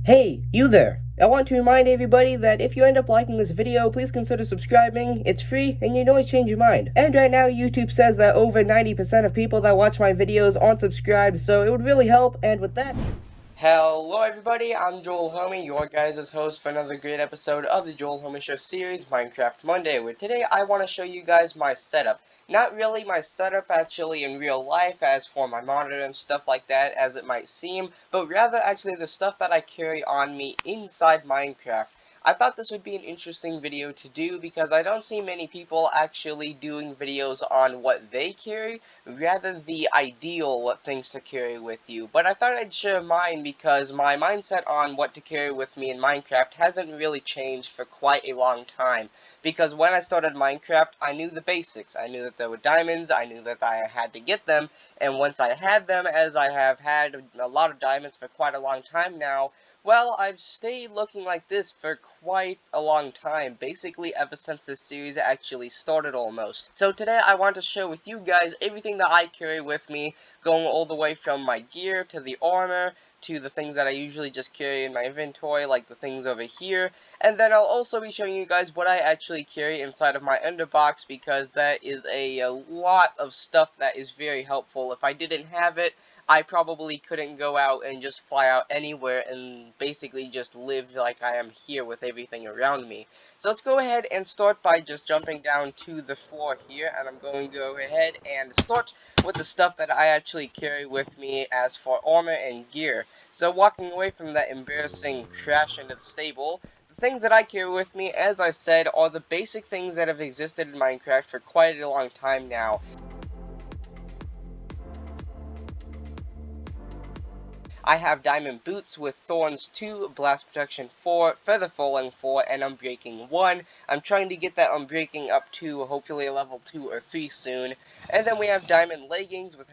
Hey, you there! I want to remind everybody that if you end up liking this video, please consider subscribing. It's free, and you can always change your mind. And right now, YouTube says that over 90% of people that watch my videos aren't subscribed, so it would really help, and with that... Hello everybody, I'm Joel Homie, your guys' host for another great episode of the Joel Homie Show series, Minecraft Monday, where today I want to show you guys my setup. Not really my setup actually in real life, as for my monitor and stuff like that, as it might seem, but rather actually the stuff that I carry on me inside Minecraft. I thought this would be an interesting video to do because I don't see many people actually doing videos on what they carry, rather the ideal things to carry with you. But I thought I'd share mine because my mindset on what to carry with me in Minecraft hasn't really changed for quite a long time. Because when I started Minecraft, I knew the basics. I knew that there were diamonds, I knew that I had to get them, and once I had them, as I have had a lot of diamonds for quite a long time now, well, I've stayed looking like this for quite a long time, basically ever since this series actually started almost. So today I want to share with you guys everything that I carry with me, going all the way from my gear to the armor, to the things that I usually just carry in my inventory, like the things over here, and then I'll also be showing you guys what I actually carry inside of my underbox, because that is a lot of stuff that is very helpful. If I didn't have it, I probably couldn't go out and just fly out anywhere and basically just live like I am here with everything around me. So let's go ahead and start by just jumping down to the floor here, and I'm going to go ahead and start with the stuff that I actually carry with me as for armor and gear. So walking away from that embarrassing crash into the stable, the things that I carry with me, as I said, are the basic things that have existed in Minecraft for quite a long time now. I have diamond boots with thorns 2, blast protection 4, feather falling 4, and unbreaking 1. I'm trying to get that unbreaking up to hopefully a level 2 or 3 soon. And then we have diamond leggings with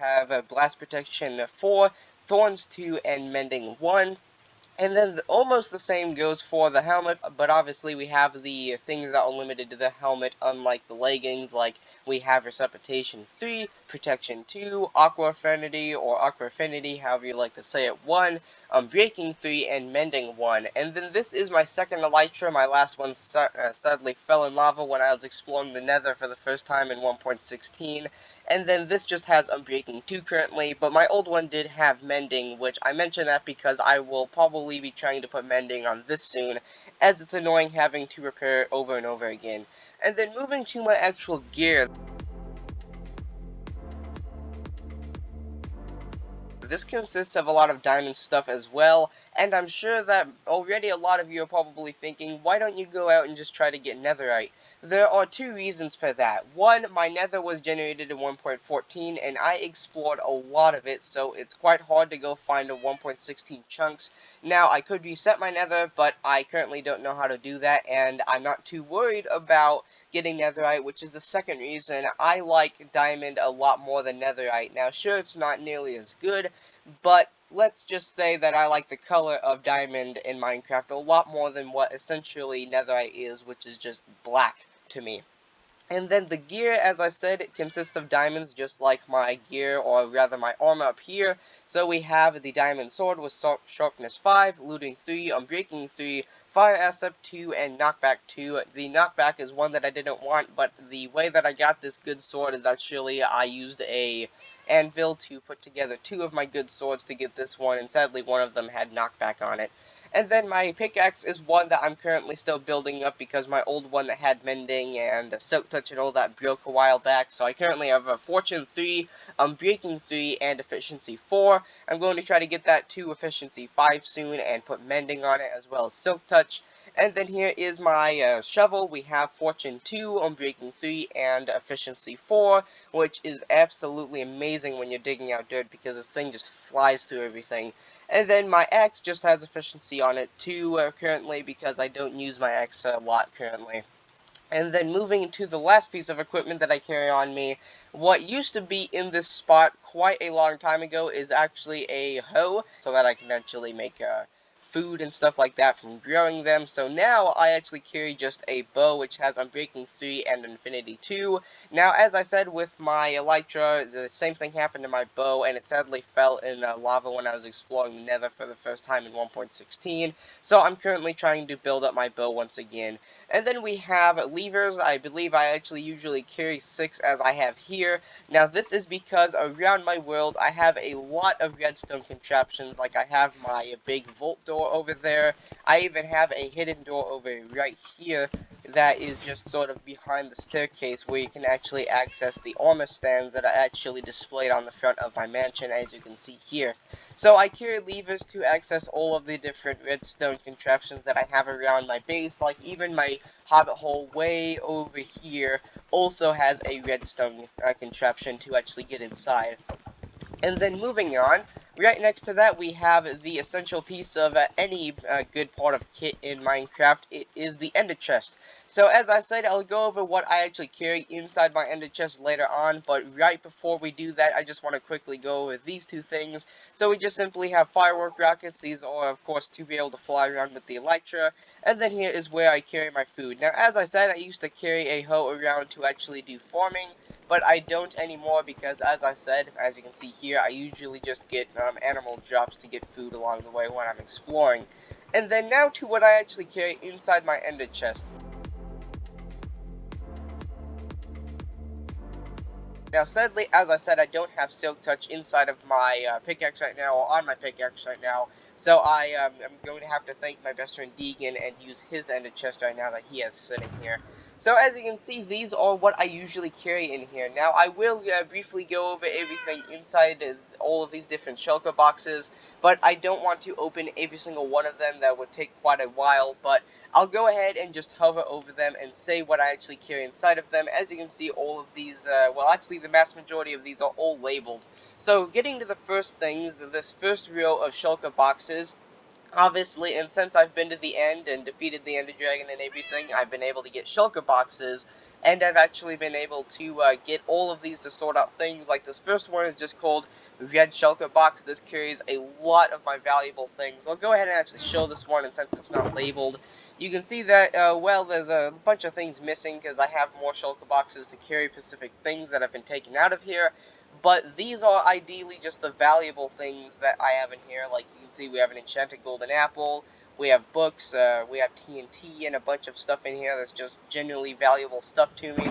blast protection 4, thorns 2, and mending 1. And then almost the same goes for the helmet, but obviously we have the things that are limited to the helmet, unlike the leggings, like we have Resuscitation 3, Protection 2, Aqua Affinity, or Aqua Affinity, however you like to say it, 1, Breaking 3, and Mending 1. And then this is my second Elytra. My last one sadly fell in lava when I was exploring the Nether for the first time in 1.16. And then this just has Unbreaking 2 currently, but my old one did have Mending, which I mention that because I will probably be trying to put Mending on this soon, as it's annoying having to repair it over and over again. And then moving to my actual gear, this consists of a lot of diamond stuff as well, and I'm sure that already a lot of you are probably thinking, why don't you go out and just try to get netherite? There are two reasons for that. One, my nether was generated in 1.14, and I explored a lot of it, so it's quite hard to go find a 1.16 chunks. Now, I could reset my nether, but I currently don't know how to do that, and I'm not too worried about getting netherite, which is the second reason I like diamond a lot more than netherite. Now, sure, it's not nearly as good, but let's just say that I like the color of diamond in Minecraft a lot more than what essentially netherite is, which is just black to me. And then the gear, as I said, it consists of diamonds, just like my gear, or rather my armor up here. So we have the diamond sword with sharpness 5, looting 3, unbreaking 3, fire asap 2, and knockback 2. The knockback is one that I didn't want, but the way that I got this good sword is actually I used a anvil to put together 2 of my good swords to get this one, and sadly one of them had knockback on it. And then my pickaxe is one that I'm currently still building up because my old one that had mending and silk touch and all that broke a while back. So I currently have a fortune 3, breaking 3, and efficiency 4. I'm going to try to get that to efficiency 5 soon and put mending on it as well as silk touch. And then here is my shovel. We have fortune 2, breaking 3, and efficiency 4, which is absolutely amazing when you're digging out dirt because this thing just flies through everything. And then my axe just has efficiency on it too currently because I don't use my axe a lot currently. And then moving to the last piece of equipment that I carry on me, what used to be in this spot quite a long time ago is actually a hoe, so that I can actually make food and stuff like that from growing them. So now I actually carry just a bow which has Unbreaking 3 and Infinity 2. Now, as I said with my Elytra, the same thing happened to my bow, and it sadly fell in lava when I was exploring the Nether for the first time in 1.16. So I'm currently trying to build up my bow once again. And then we have levers. I believe I actually usually carry 6 as I have here. Now this is because around my world I have a lot of redstone contraptions, like I have my big vault door over there. I even have a hidden door over right here that is just sort of behind the staircase where you can actually access the armor stands that are actually displayed on the front of my mansion, as you can see here. So I carry levers to access all of the different redstone contraptions that I have around my base, like even my hobbit hole way over here also has a redstone contraption to actually get inside. And then moving on, right next to that we have the essential piece of any good part of kit in Minecraft. It is the ender chest. So as I said, I'll go over what I actually carry inside my ender chest later on, but right before we do that, I just want to quickly go over these two things. So we just simply have firework rockets. These are, of course, to be able to fly around with the Elytra. And then here is where I carry my food. Now, as I said, I used to carry a hoe around to actually do farming, but I don't anymore because, as I said, as you can see here, I usually just get animal drops to get food along the way when I'm exploring. And then now to what I actually carry inside my ender chest. Now, sadly, as I said, I don't have Silk Touch inside of my pickaxe right now, or on my pickaxe right now, so I am going to have to thank my best friend Deegan and use his ender chest right now that he has sitting here. So, as you can see, these are what I usually carry in here. Now, I will briefly go over everything inside all of these different shulker boxes, but I don't want to open every single one of them. That would take quite a while, but I'll go ahead and just hover over them and say what I actually carry inside of them. As you can see, all of these, well, actually the mass majority of these are all labeled. So getting to the first things, this first row of shulker boxes, obviously, and since I've been to the end and defeated the Ender Dragon and everything, I've been able to get shulker boxes, and I've actually been able to get all of these to sort out things. Like this first one is just called Red Shulker Box. This carries a lot of my valuable things. I'll go ahead and actually show this one, and since it's not labeled, you can see that, well, there's a bunch of things missing because I have more shulker boxes to carry specific things that have been taken out of here. But these are ideally just the valuable things that I have in here. Like you can see, we have an enchanted golden apple, we have books, we have TNT, and a bunch of stuff in here that's just genuinely valuable stuff to me.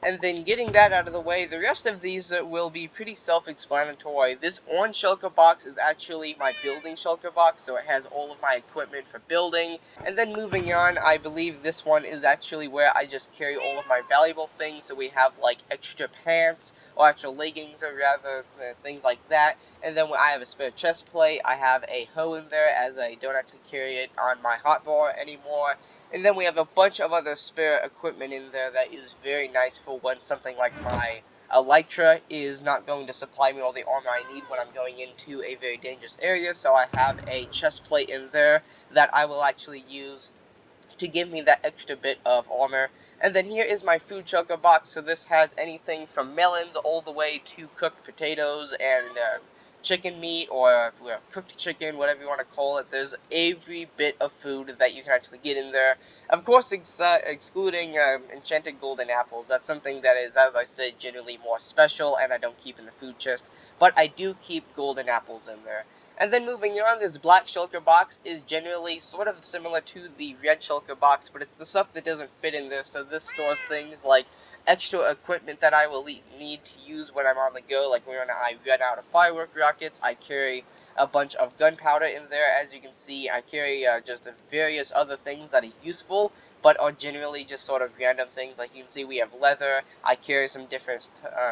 And then getting that out of the way, the rest of these will be pretty self-explanatory. This orange shulker box is actually my building shulker box, so it has all of my equipment for building. And then moving on, I believe this one is actually where I just carry all of my valuable things. So we have like extra pants, or actual leggings, or rather things like that. And then when I have a spare chest plate, I have a hoe in there, as I don't actually carry it on my hotbar anymore. And then we have a bunch of other spare equipment in there that is very nice for when something like my Elytra is not going to supply me all the armor I need when I'm going into a very dangerous area. So I have a chest plate in there that I will actually use to give me that extra bit of armor. And then here is my food shulker box. So this has anything from melons all the way to cooked potatoes and chicken meat, or cooked chicken, whatever you want to call it. There's every bit of food that you can actually get in there. Of course, excluding enchanted golden apples. That's something that is, as I said, generally more special, and I don't keep in the food chest. But I do keep golden apples in there. And then moving on, this black shulker box is generally sort of similar to the red shulker box, but it's the stuff that doesn't fit in there. So this stores things like extra equipment that I will need to use when I'm on the go. Like when I run out of firework rockets, I carry a bunch of gunpowder in there. As you can see, I carry just various other things that are useful, but are generally just sort of random things. Like you can see, we have leather. I carry some different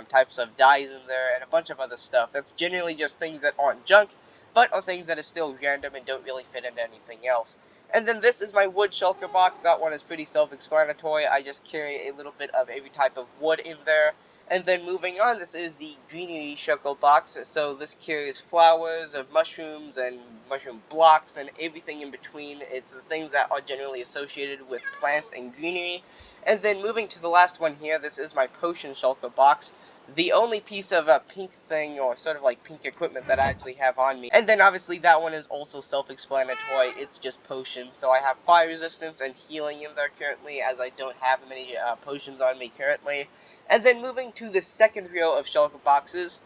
types of dyes in there, and a bunch of other stuff. That's generally just things that aren't junk, but are things that are still random and don't really fit into anything else. And then this is my wood shulker box. That one is pretty self-explanatory. I just carry a little bit of every type of wood in there. And then moving on, this is the greenery shulker box. So this carries flowers, mushrooms, and mushroom blocks, and everything in between. It's the things that are generally associated with plants and greenery. And then moving to the last one here, this is my potion shulker box. the only piece of pink thing, or sort of like pink equipment that I actually have on me. And then obviously that one is also self-explanatory. It's just potions. So I have fire resistance and healing in there currently, as I don't have many potions on me currently. And then moving to the second row of shulker boxes,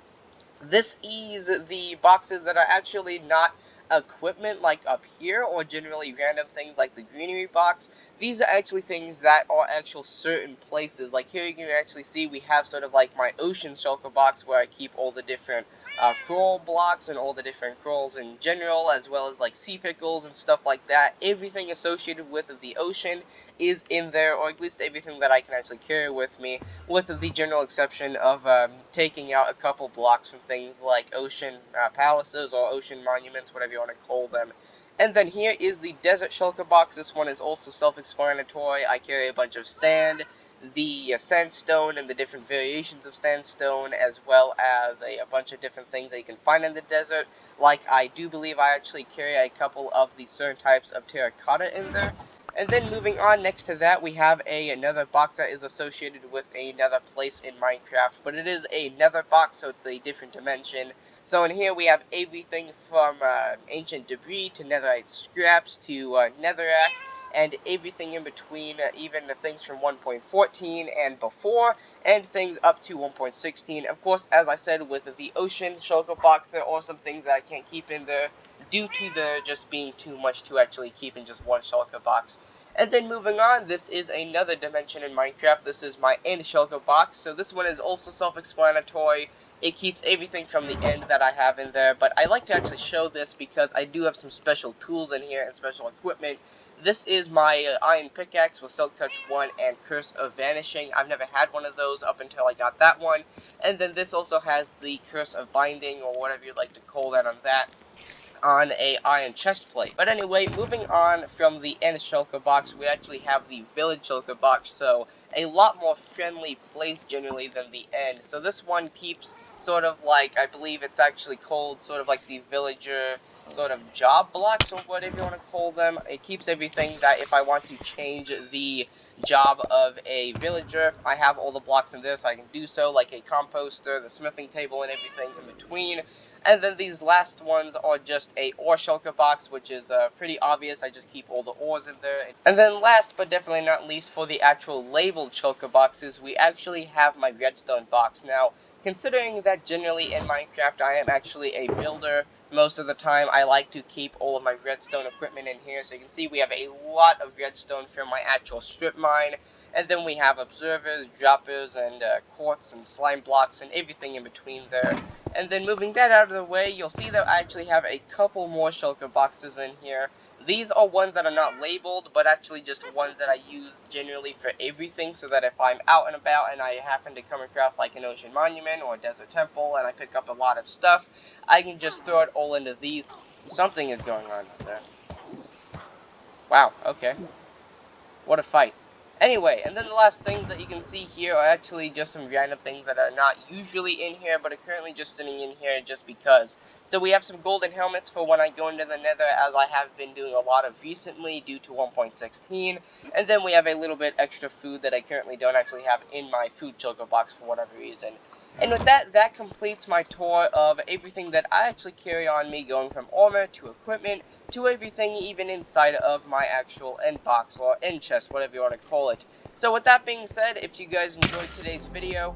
this is the boxes that are actually not equipment like up here, or generally random things like the greenery box. These are actually things that are actual certain places. Like here you can actually see we have sort of like my ocean shulker box where I keep all the different crawl blocks and all the different crawls in general, as well as like sea pickles and stuff like that. Everything associated with the ocean is in there, or at least everything that I can actually carry with me, with the general exception of taking out a couple blocks from things like ocean palaces or ocean monuments, whatever you want to call them. And then here is the desert shulker box. This one is also self-explanatory. I carry a bunch of sand, the sandstone and the different variations of sandstone, as well as a bunch of different things that you can find in the desert. Like, I do believe I actually carry a couple of the certain types of terracotta in there. And then moving on, next to that we have another box that is associated with another place in Minecraft, but it is a nether box, so it's a different dimension. So in here we have everything from ancient debris to netherite scraps to netherrack, and everything in between, even the things from 1.14 and before, and things up to 1.16. Of course, as I said, with the ocean shulker box, there are some things that I can't keep in there due to there just being too much to actually keep in just one shulker box. And then moving on, this is another dimension in Minecraft. This is my end shulker box. So this one is also self-explanatory. It keeps everything from the end that I have in there, but I like to actually show this because I do have some special tools in here and special equipment. This is my iron pickaxe with Silk Touch 1 and Curse of Vanishing. I've never had one of those up until I got that one. And then this also has the Curse of Binding, or whatever you'd like to call that on that, on a iron chest plate. But anyway, moving on from the end shulker box, we actually have the village shulker box, so a lot more friendly place generally than the end. So this one keeps sort of like, I believe it's actually called sort of like the villager sort of job blocks, or whatever you want to call them. It keeps everything that if I want to change the job of a villager, I have all the blocks in there so I can do so, like a composter, the smithing table, and everything in between. And then these last ones are just a ore shulker box, which is pretty obvious. I just keep all the ores in there. And then last but definitely not least, for the actual labeled shulker boxes, we actually have my redstone box. Now, considering that generally in Minecraft I am actually a builder, most of the time I like to keep all of my redstone equipment in here. So you can see we have a lot of redstone from my actual strip mine. And then we have observers, droppers, and quartz and slime blocks and everything in between there. And then moving that out of the way, you'll see that I actually have a couple more shulker boxes in here. These are ones that are not labeled, but actually just ones that I use generally for everything, so that if I'm out and about and I happen to come across like an ocean monument or a desert temple and I pick up a lot of stuff, I can just throw it all into these. Something is going on out there. Wow, okay. What a fight. Anyway, and then the last things that you can see here are actually just some random things that are not usually in here, but are currently just sitting in here just because. So we have some golden helmets for when I go into the nether, as I have been doing a lot of recently due to 1.16. And then we have a little bit extra food that I currently don't actually have in my food shulker box for whatever reason. And with that, that completes my tour of everything that I actually carry on me, going from armor to equipment to everything even inside of my actual end box or end chest, whatever you want to call it. So with that being said, if you guys enjoyed today's video,